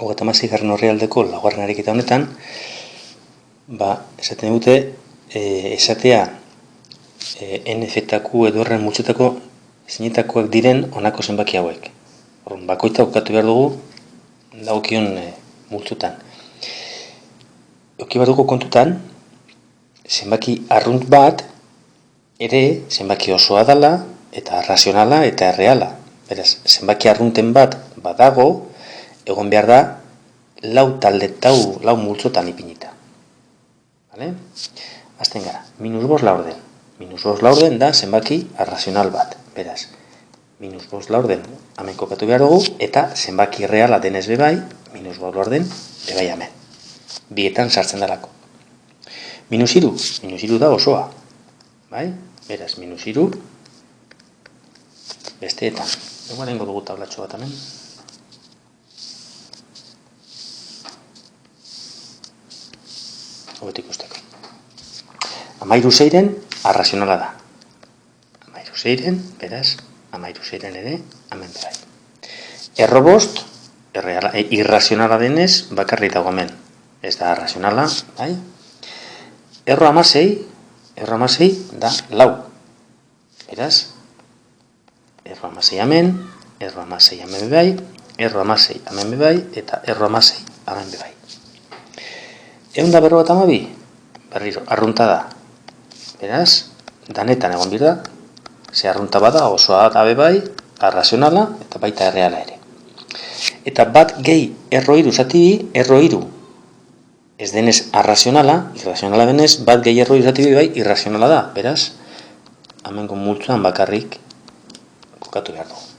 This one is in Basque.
36. orrialdeko laugarren ariketa honetan, esaten dute, esatea NF-etako edo horren multzotako zinetakoak diren honako zenbaki hauek. Bakoitza kokatu behar dugu dagokion multzotan. Euki behar dugu kontutan, zenbaki arrunt bat ere zenbaki osoa dela eta razionala eta erreala. Beraz, zenbaki arrunten bat badago, egon behar da lau multzotan ipinita. Vale? Azten gara, -5 laurden. -5 laurden da zenbaki arrazional bat. Beraz, -5 laurden hemen kokatu behar dugu, eta zenbaki reala denez bebai, -5 laurden bebai hemen. Bietan sartzen darako. -3 da osoa. Bai? Beraz, -3 besteetan. Egoa nengo dugu tablatxo bat hemen. Hobetik usteko. 13 arrazionala da. 13, beraz, 13 ere, hemen berai. Erro 5, irrazionala denez, bakarri dago hemen. Ez da arrazionala, bai? Erro 16 da 4. Beraz, erro 16 hemen, erro 16 hemen bebai, erro 16 hemen bebai, eta erro 16 hemen bebai. 152, berriro, arrunta da. Beraz, danetan egon bir da, ze arrunta bada osoa da bebai, arrazionala eta baita erreala ere. Eta bat gehi erro 3 zati bi, erro 3 ez denez arrazionala, irrazionala denez, bat gehi erro 3 zati bi bai, irrazionala da. Beraz, hemengo multzoan bakarrik kokatu behar dugu.